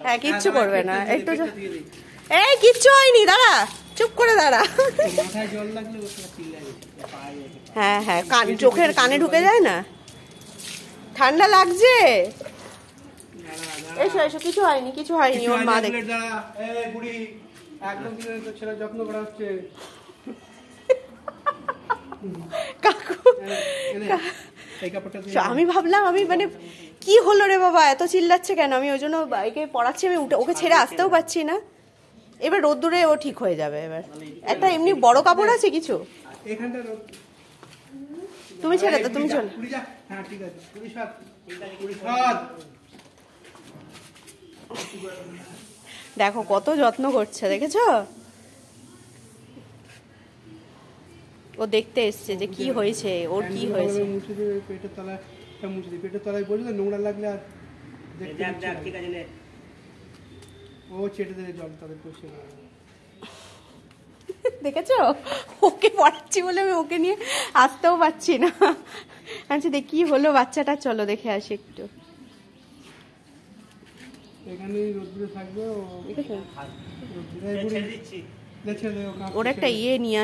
হ্যাঁ কিচ্ছু করবে না, একটু এই কিচ্ছু হয়নি, দাঁড়া চুপ করে দাঁড়া। হ্যাঁ হ্যাঁ চোখের কানে ঢুকে যায় না, ঠান্ডা লাগছে। এসো এসো, কিছু হয়নি কিছু হয়নি, ওর মা দেখে। আমি ভাবলাম আমি মানে কি হলো রে বাবা, এত চিল্লাচ্ছে কেন? আমি ওই জন্য বাইকে পড়াচ্ছি, আমি ওকে ছেড়ে আসতেও পারছি না। এবার রোদ্দুরে ও ঠিক হয়ে যাবে। এবার একটা এমনি বড় কাপড় আছে কিছু, তুমি ছেড়ে তো, তুমি চল। দেখো কত যত্ন করছে, দেখেছো? ও দেখতে এসছে যে কি হয়েছে, ওর কি হয়েছে। পেটের তলায় মুছে দিই, পেটের তলায় বসে নোংরা লাগলে আর ও চেটে দেবে জল, তাদের পরিষ্কার। দেখেছো, ওকে পড়াচ্ছি বলে আমি ওকে নিয়ে আসতেও পারছি না। আচ্ছা দেখ কি হলো বাচ্চাটা, চলো দেখে আসি একটু। এখানে রোদ্দুরে থাকবে, ওর একটা ইয়ে নিয়ে